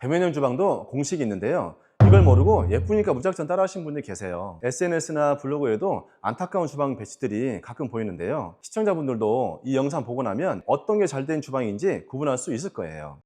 배면형 주방도 공식이 있는데요. 이걸 모르고 예쁘니까 무작정 따라하신 분들이 계세요. SNS나 블로그에도 안타까운 주방 배치들이 가끔 보이는데요. 시청자분들도 이 영상 보고 나면 어떤 게 잘 된 주방인지 구분할 수 있을 거예요.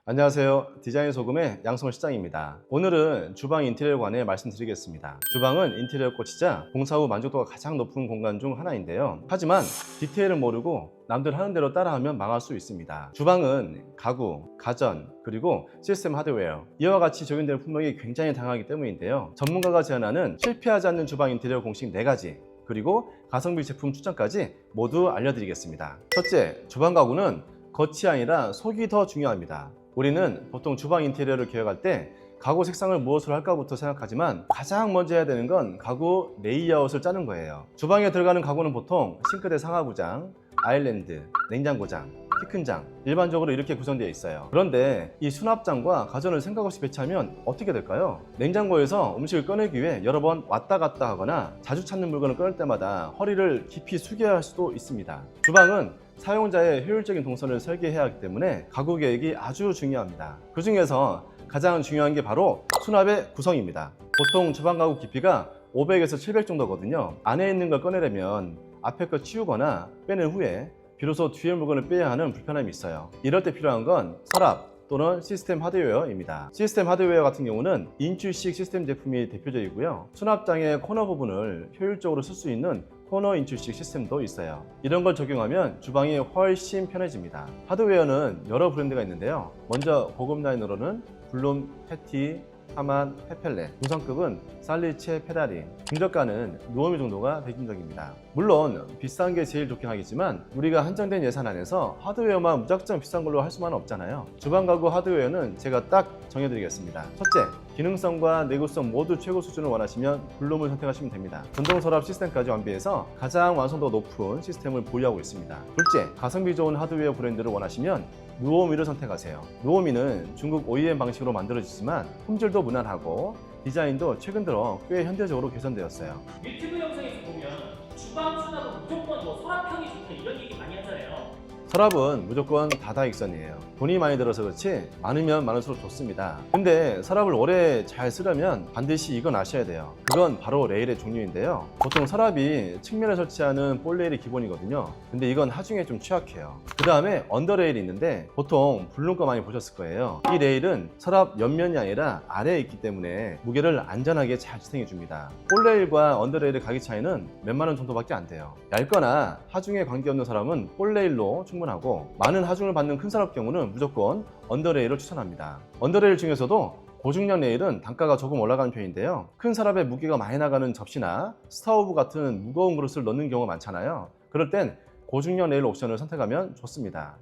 안녕하세요. 디자인 소금의 양성호 실장입니다. 오늘은 주방 인테리어에 관해 말씀드리겠습니다. 주방은 인테리어 꽃이자 공사 후 만족도가 가장 높은 공간 중 하나인데요. 하지만 디테일은 모르고 남들 하는 대로 따라하면 망할 수 있습니다. 주방은 가구, 가전, 그리고 시스템 하드웨어, 이와 같이 적용되는 품목이 굉장히 다양하기 때문인데요. 전문가가 제안하는 실패하지 않는 주방 인테리어 공식 4가지, 그리고 가성비 제품 추천까지 모두 알려드리겠습니다. 첫째, 주방 가구는 겉이 아니라 속이 더 중요합니다. 우리는 보통 주방 인테리어를 계획할 때 가구 색상을 무엇으로 할까부터 생각하지만 가장 먼저 해야 되는 건 가구 레이아웃을 짜는 거예요. 주방에 들어가는 가구는 보통 싱크대 상하부장, 아일랜드, 냉장고장, 키큰장, 일반적으로 이렇게 구성되어 있어요. 그런데 이 수납장과 가전을 생각 없이 배치하면 어떻게 될까요? 냉장고에서 음식을 꺼내기 위해 여러 번 왔다 갔다 하거나 자주 찾는 물건을 꺼낼 때마다 허리를 깊이 숙여야 할 수도 있습니다. 주방은 사용자의 효율적인 동선을 설계해야 하기 때문에 가구 계획이 아주 중요합니다. 그 중에서 가장 중요한 게 바로 수납의 구성입니다. 보통 주방 가구 깊이가 500에서 700 정도거든요. 안에 있는 걸 꺼내려면 앞에 거 치우거나 빼낸 후에 비로소 뒤에 물건을 빼야 하는 불편함이 있어요. 이럴 때 필요한 건 서랍 또는 시스템 하드웨어입니다. 시스템 하드웨어 같은 경우는 인출식 시스템 제품이 대표적이고요. 수납장의 코너 부분을 효율적으로 쓸 수 있는 코너 인출식 시스템도 있어요. 이런 걸 적용하면 주방이 훨씬 편해집니다. 하드웨어는 여러 브랜드가 있는데요. 먼저 고급 라인으로는 블룸, 패티, 하만, 페펠레, 중상급은 살리체, 페라리, 중저가는 누오미 정도가 대중적입니다. 물론 비싼 게 제일 좋긴 하겠지만 우리가 한정된 예산 안에서 하드웨어만 무작정 비싼 걸로 할 수만은 없잖아요. 주방 가구 하드웨어는 제가 딱 정해드리겠습니다. 첫째, 기능성과 내구성 모두 최고 수준을 원하시면 블룸을 선택하시면 됩니다. 전동 서랍 시스템까지 완비해서 가장 완성도가 높은 시스템을 보유하고 있습니다. 둘째, 가성비 좋은 하드웨어 브랜드를 원하시면 누오미를 선택하세요. 누오미는 중국 OEM 방식으로 만들어지지만 품질도 무난하고 디자인도 최근 들어 꽤 현대적으로 개선되었어요. 유튜브 영상에서 보면 주방 수납은 무조건 서랍형이 좋다 이런 얘기 많이 하잖아요. 서랍은 무조건 다다익선이에요. 돈이 많이 들어서 그렇지 많으면 많을수록 좋습니다. 근데 서랍을 오래 잘 쓰려면 반드시 이건 아셔야 돼요. 그건 바로 레일의 종류인데요. 보통 서랍이 측면에 설치하는 볼 레일이 기본이거든요. 근데 이건 하중에 좀 취약해요. 그 다음에 언더 레일이 있는데 보통 블룸 거 많이 보셨을 거예요. 이 레일은 서랍 옆면이 아니라 아래에 있기 때문에 무게를 안전하게 잘 지탱해 줍니다. 볼 레일과 언더 레일의 가격 차이는 몇만 원 정도밖에 안 돼요. 얇거나 하중에 관계없는 서랍은 볼 레일로 충분하고 많은 하중을 받는 큰 서랍 경우는 무조건 언더 레일을 추천합니다. 언더 레일 중에서도 고중량 레일은 단가가 조금 올라가는 편인데요. 큰 서랍에 무게가 많이 나가는 접시나 스타우브 같은 무거운 그릇을 넣는 경우가 많잖아요. 그럴 땐 고중량 레일 옵션을 선택하면 좋습니다.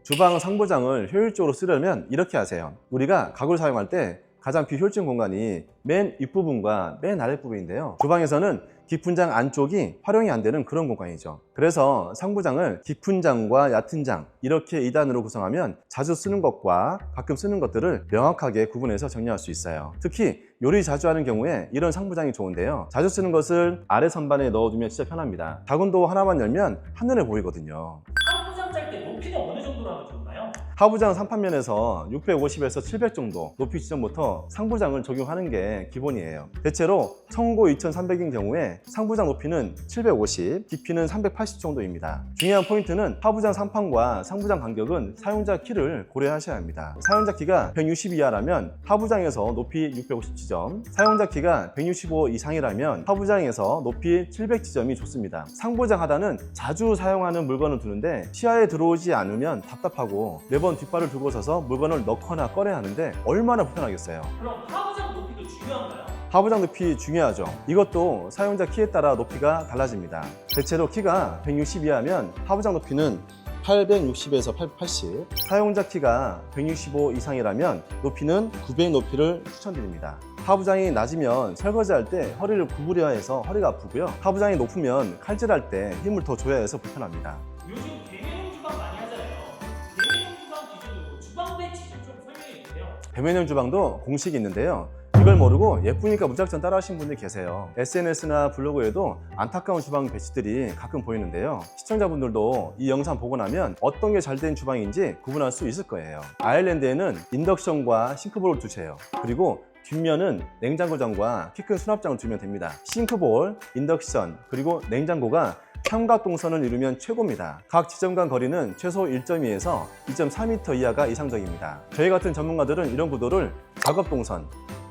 주방 상부장을 효율적으로 쓰려면 이렇게 하세요. 우리가 가구를 사용할 때 가장 비효율적인 공간이 맨 윗부분과 맨 아랫부분인데요. 주방에서는 깊은 장 안쪽이 활용이 안 되는 그런 공간이죠. 그래서 상부장을 깊은 장과 얕은 장 이렇게 2단으로 구성하면 자주 쓰는 것과 가끔 쓰는 것들을 명확하게 구분해서 정리할 수 있어요. 특히 요리 자주 하는 경우에 이런 상부장이 좋은데요. 자주 쓰는 것을 아래 선반에 넣어두면 진짜 편합니다. 작은 도 하나만 열면 한눈에 보이거든요. 상부장 짤 때 높이는 어느 정도로 하면 좋나요? 하부장 3판면에서 650에서 700 정도 높이 지점부터 상부장을 적용하는 게 기본이에요. 대체로 청고 2300인 경우에 상부장 높이는 750, 깊이는 380 정도입니다. 중요한 포인트는 하부장 3판과 상부장 간격은 사용자 키를 고려하셔야 합니다. 사용자 키가 160 이하라면 하부장에서 높이 650 지점, 사용자 키가 165 이상이라면 하부장에서 높이 700 지점이 좋습니다. 상부장 하단은 자주 사용하는 물건을 두는데 시야에 들어오지 않으면 답답하고 매번 뒷발을 두고 서서 물건을 넣거나 꺼내야 하는데 얼마나 불편하겠어요. 그럼 하부장 높이도 중요한가요? 하부장 높이 중요하죠. 이것도 사용자 키에 따라 높이가 달라집니다. 대체로 키가 160 이하면 하부장 높이는 860에서 880, 사용자 키가 165 이상이라면 높이는 900 높이를 추천드립니다. 하부장이 낮으면 설거지할 때 허리를 구부려야 해서 허리가 아프고요. 하부장이 높으면 칼질할 때 힘을 더 줘야 해서 불편합니다. 요즘 대면형 주방 많이 하잖아요. 대면형 주방 기준으로 주방 배치 좀 설명해 주세요. 배면형 주방도 공식이 있는데요. 이걸 모르고 예쁘니까 무작정 따라하시는 분들이 계세요. SNS나 블로그에도 안타까운 주방 배치들이 가끔 보이는데요. 시청자분들도 이 영상 보고 나면 어떤 게 잘 된 주방인지 구분할 수 있을 거예요. 아일랜드에는 인덕션과 싱크볼을 두세요. 그리고 뒷면은 냉장고장과 키 큰 수납장을 두면 됩니다. 싱크볼, 인덕션, 그리고 냉장고가 삼각동선을 이루면 최고입니다. 각 지점 간 거리는 최소 1.2에서 2.4m 이하가 이상적입니다. 저희 같은 전문가들은 이런 구도를 작업동선,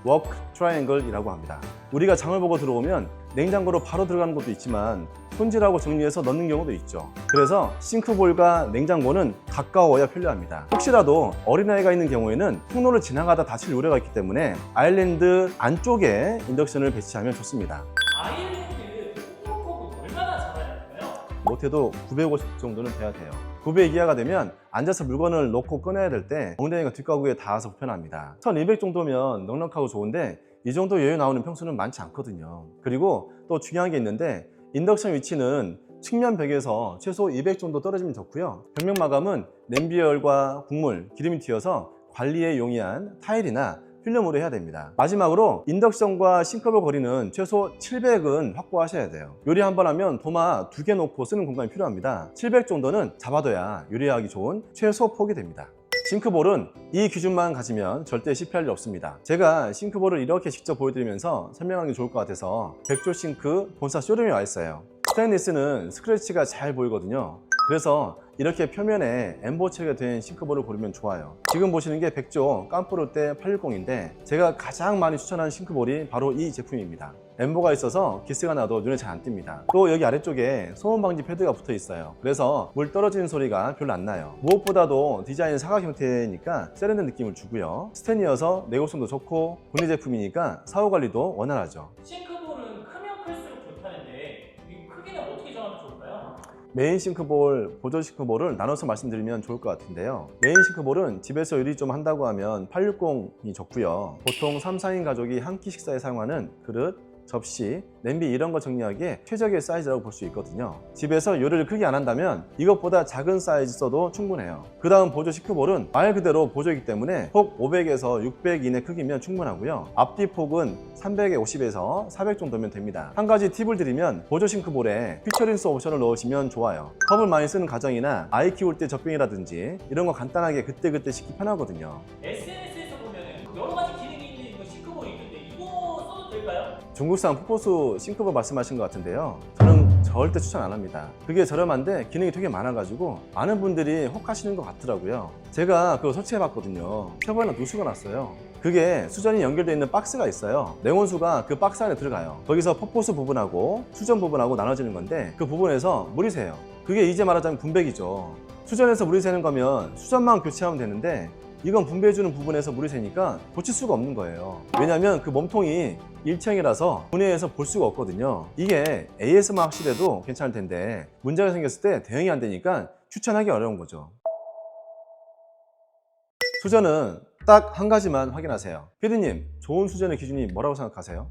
워크 트라이앵글이라고 합니다. 우리가 장을 보고 들어오면 냉장고로 바로 들어가는 것도 있지만 손질하고 정리해서 넣는 경우도 있죠. 그래서 싱크볼과 냉장고는 가까워야 편리합니다. 혹시라도 어린아이가 있는 경우에는 통로를 지나가다 다칠 우려가 있기 때문에 아일랜드 안쪽에 인덕션을 배치하면 좋습니다. 아일랜드 통로컵은 얼마나 잡아야 할까요? 못해도 950 정도는 돼야 돼요. 900 이하가 되면 앉아서 물건을 놓고 꺼내야 될 때 엉덩이가 뒷가구에 닿아서 불편합니다. 1200 정도면 넉넉하고 좋은데 이 정도 여유 나오는 평수는 많지 않거든요. 그리고 또 중요한 게 있는데 인덕션 위치는 측면 벽에서 최소 200 정도 떨어지면 좋고요. 벽면 마감은 냄비열과 국물, 기름이 튀어서 관리에 용이한 타일이나 필름으로 해야 됩니다. 마지막으로 인덕션과 싱크볼 거리는 최소 700은 확보하셔야 돼요. 요리 한번 하면 도마 2개 놓고 쓰는 공간이 필요합니다. 700 정도는 잡아둬야 요리하기 좋은 최소 폭이 됩니다. 싱크볼은 이 기준만 가지면 절대 실패할 일 없습니다. 제가 싱크볼을 이렇게 직접 보여드리면서 설명하는 게 좋을 것 같아서 백조 싱크 본사 쇼룸에 와 있어요. 스테인리스는 스크래치가 잘 보이거든요. 그래서 이렇게 표면에 엠보체가 된 싱크볼을 고르면 좋아요. 지금 보시는 게 백조 깜프로테 860인데 제가 가장 많이 추천하는 싱크볼이 바로 이 제품입니다. 엠보가 있어서 기스가 나도 눈에 잘 안 띕니다. 또 여기 아래쪽에 소음 방지 패드가 붙어 있어요. 그래서 물 떨어지는 소리가 별로 안 나요. 무엇보다도 디자인은 사각 형태니까 세련된 느낌을 주고요. 스텐이어서 내구성도 좋고 국내 제품이니까 사후 관리도 원활하죠. 싱크볼은 크면 클수록 좋다는데 이 크기는 어떻게 정하면 좋을까요? 메인 싱크볼, 보조 싱크볼을 나눠서 말씀드리면 좋을 것 같은데요. 메인 싱크볼은 집에서 요리 좀 한다고 하면 860이 좋고요. 보통 3, 4인 가족이 한 끼 식사에 사용하는 그릇, 접시, 냄비 이런 거 정리하기에 최적의 사이즈라고 볼 수 있거든요. 집에서 요리를 크게 안 한다면 이것보다 작은 사이즈 써도 충분해요. 그 다음 보조 싱크볼은 말 그대로 보조이기 때문에 폭 500에서 600 이내 크기면 충분하고요. 앞뒤 폭은 350에서 400 정도면 됩니다. 한 가지 팁을 드리면 보조 싱크볼에 피처링스 옵션을 넣으시면 좋아요. 컵을 많이 쓰는 가정이나 아이 키울 때 젖병이라든지 이런 거 간단하게 그때그때 씻기 편하거든요. SNS에서 보면 여러 가지 기능이 있는 이거 싱크볼이 있는데 이거 써도 될까요? 중국산 푸포수 싱크볼 말씀하신 것 같은데요. 저는 절대 추천 안 합니다. 그게 저렴한데 기능이 되게 많아가지고 많은 분들이 혹하시는 것 같더라고요. 제가 그거 설치해봤거든요. 켜보니까 누수가 났어요. 그게 수전이 연결되어 있는 박스가 있어요. 냉온수가 그 박스 안에 들어가요. 거기서 퍽포수 부분하고 수전 부분하고 나눠지는 건데 그 부분에서 물이 새요. 그게 이제 말하자면 분배기죠. 수전에서 물이 새는 거면 수전만 교체하면 되는데 이건 분배해주는 부분에서 물이 새니까 고칠 수가 없는 거예요. 왜냐면 그 몸통이 일체형이라서 분해해서 볼 수가 없거든요. 이게 AS만 확실해도 괜찮을 텐데 문제가 생겼을 때 대응이 안 되니까 추천하기 어려운 거죠. 수전은 딱 한 가지만 확인하세요. 피디님, 좋은 수전의 기준이 뭐라고 생각하세요?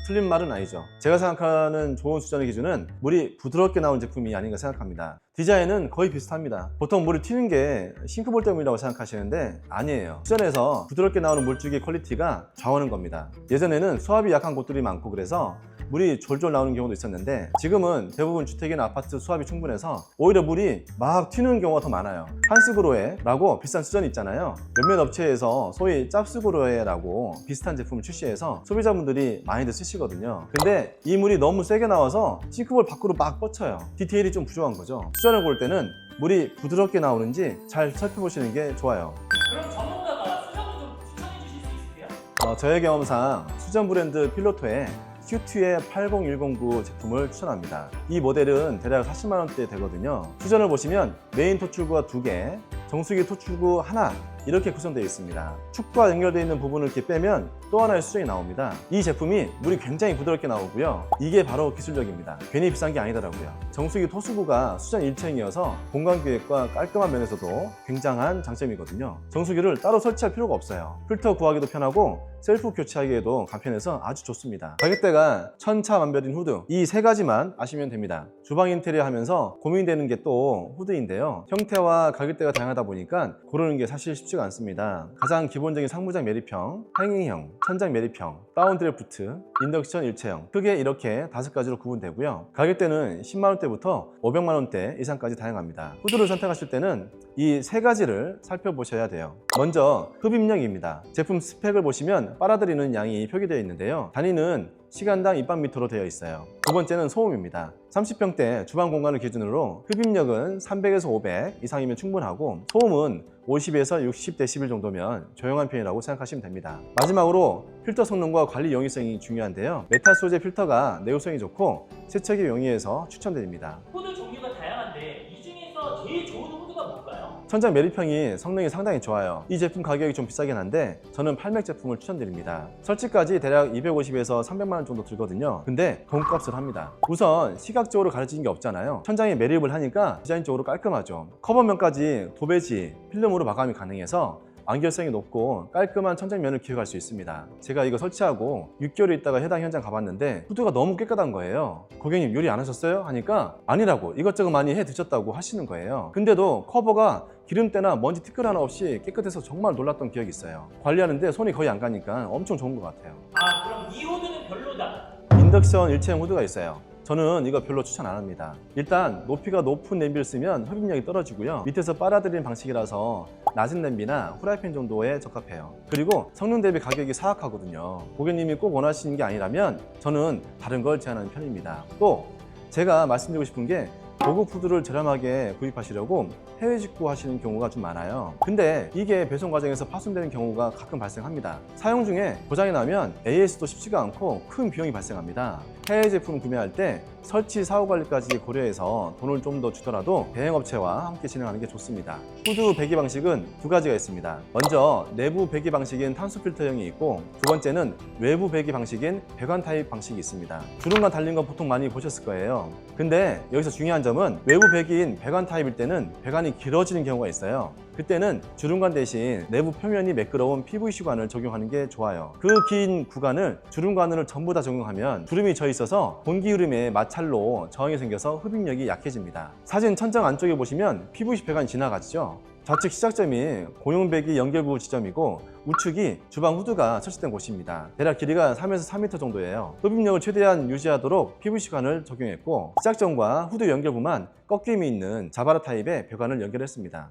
틀린 말은 아니죠. 제가 생각하는 좋은 수전의 기준은 물이 부드럽게 나온 제품이 아닌가 생각합니다. 디자인은 거의 비슷합니다. 보통 물이 튀는 게 싱크볼 때문이라고 생각하시는데 아니에요. 수전에서 부드럽게 나오는 물줄기 퀄리티가 좌우하는 겁니다. 예전에는 수압이 약한 곳들이 많고 그래서 물이 졸졸 나오는 경우도 있었는데 지금은 대부분 주택이나 아파트 수압이 충분해서 오히려 물이 막 튀는 경우가 더 많아요. 한스그로에라고 비싼 수전이 있잖아요. 몇몇 업체에서 소위 짭스그로에라고 비슷한 제품을 출시해서 소비자분들이 많이들 쓰시거든요. 근데 이 물이 너무 세게 나와서 싱크볼 밖으로 막 뻗쳐요. 디테일이 좀 부족한 거죠. 수전을 볼 때는 물이 부드럽게 나오는지 잘 살펴보시는 게 좋아요. 그럼 전문가가 수전을 좀 추천해 주실 수 있으세요? 저의 경험상 수전 브랜드 필로토의 큐트의 80109 제품을 추천합니다. 이 모델은 대략 40만원대 되거든요. 수전을 보시면 메인 토출구가 2개, 정수기 토출구 하나 이렇게 구성되어 있습니다. 축과 연결되어 있는 부분을 이렇게 빼면 또 하나의 수전이 나옵니다. 이 제품이 물이 굉장히 부드럽게 나오고요. 이게 바로 기술력입니다. 괜히 비싼 게 아니더라고요. 정수기 토수구가 수전 1층이어서 공간 기획과 깔끔한 면에서도 굉장한 장점이거든요. 정수기를 따로 설치할 필요가 없어요. 필터 구하기도 편하고 셀프 교체하기에도 간편해서 아주 좋습니다. 가격대가 천차만별인 후드, 이 세 가지만 아시면 됩니다. 주방 인테리어 하면서 고민되는 게 또 후드인데요. 형태와 가격대가 다양하다 보니까 고르는 게 사실 쉽지가 쉽지가 않습니다. 가장 기본적인 상부장 매립형, 행잉형, 천장 매립형, 다운 드래프트, 인덕션 일체형, 크게 이렇게 5가지로 구분되고요. 가격대는 10만원대부터 500만원대 이상까지 다양합니다. 후드를 선택하실 때는 이 3가지를 살펴보셔야 돼요. 먼저 흡입력입니다. 제품 스펙을 보시면 빨아들이는 양이 표기되어 있는데요. 단위는 시간당 입방미터로 되어 있어요. 두 번째는 소음입니다. 30평대 주방 공간을 기준으로 흡입력은 300에서 500 이상이면 충분하고 소음은 50에서 60dB 정도면 조용한 편이라고 생각하시면 됩니다. 마지막으로 필터 성능과 관리 용이성이 중요한데요. 메탈 소재 필터가 내구성이 좋고 세척이 용이해서 추천드립니다. 후드 종류가 다양한데 이 중에서 제일 좋은 후드가 뭘까요? 천장 매립형이 성능이 상당히 좋아요. 이 제품 가격이 좀 비싸긴 한데 저는 팔맥 제품을 추천드립니다. 설치까지 대략 250에서 300만원 정도 들거든요. 근데 돈값을 합니다. 우선 시각적으로 가려지는 게 없잖아요. 천장에 매립을 하니까 디자인적으로 깔끔하죠. 커버면까지 도배지, 필름으로 마감이 가능해서 안결성이 높고 깔끔한 천장면을 기획할 수 있습니다. 제가 이거 설치하고 6개월 있다가 해당 현장 가봤는데 후드가 너무 깨끗한 거예요. 고객님 요리 안 하셨어요? 하니까 아니라고, 이것저것 많이 해 드셨다고 하시는 거예요. 근데도 커버가 기름때나 먼지 티끌 하나 없이 깨끗해서 정말 놀랐던 기억이 있어요. 관리하는데 손이 거의 안 가니까 엄청 좋은 것 같아요. 아, 그럼 이 후드는 별로다. 인덕션 일체형 후드가 있어요. 저는 이거 별로 추천 안 합니다. 일단 높이가 높은 냄비를 쓰면 흡입력이 떨어지고요. 밑에서 빨아들이는 방식이라서 낮은 냄비나 후라이팬 정도에 적합해요. 그리고 성능 대비 가격이 사악하거든요. 고객님이 꼭 원하시는 게 아니라면 저는 다른 걸 제안하는 편입니다. 또 제가 말씀드리고 싶은 게 고급 후드를 저렴하게 구입하시려고 해외 직구하시는 경우가 좀 많아요. 근데 이게 배송 과정에서 파손되는 경우가 가끔 발생합니다. 사용 중에 고장이 나면 AS도 쉽지가 않고 큰 비용이 발생합니다. 해외 제품 구매할 때 설치 사후 관리까지 고려해서 돈을 좀 더 주더라도 대행업체와 함께 진행하는 게 좋습니다. 후드 배기 방식은 2가지가 있습니다. 먼저 내부 배기 방식인 탄소 필터형이 있고 두 번째는 외부 배기 방식인 배관 타입 방식이 있습니다. 주름만 달린 거 보통 많이 보셨을 거예요. 근데 여기서 중요한 점은 외부 배기인 배관 타입일 때는 배관이 길어지는 경우가 있어요. 그때는 주름관 대신 내부 표면이 매끄러운 PVC관을 적용하는 게 좋아요. 그 긴 구간을 주름관을 전부 다 적용하면 주름이 져 있어서 공기 흐름에 마찰로 저항이 생겨서 흡입력이 약해집니다. 사진 천장 안쪽에 보시면 PVC 배관이 지나가죠. 좌측 시작점이 공용배기 연결부 지점이고 우측이 주방 후드가 설치된 곳입니다. 대략 길이가 3에서 4m 정도예요. 흡입력을 최대한 유지하도록 PVC관을 적용했고 시작점과 후드 연결부만 꺾임이 있는 자바라 타입의 배관을 연결했습니다.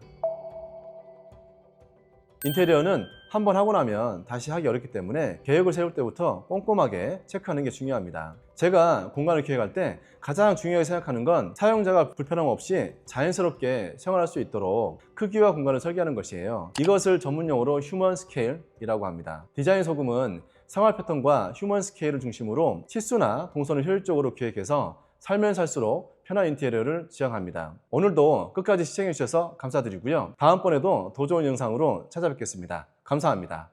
인테리어는 한번 하고 나면 다시 하기 어렵기 때문에 계획을 세울 때부터 꼼꼼하게 체크하는 게 중요합니다. 제가 공간을 기획할 때 가장 중요하게 생각하는 건 사용자가 불편함 없이 자연스럽게 생활할 수 있도록 크기와 공간을 설계하는 것이에요. 이것을 전문용어로 휴먼 스케일이라고 합니다. 디자인 소금은 생활 패턴과 휴먼 스케일을 중심으로 치수나 동선을 효율적으로 기획해서 살면 살수록 편한 인테리어를 지향합니다. 오늘도 끝까지 시청해주셔서 감사드리고요. 다음번에도 더 좋은 영상으로 찾아뵙겠습니다. 감사합니다.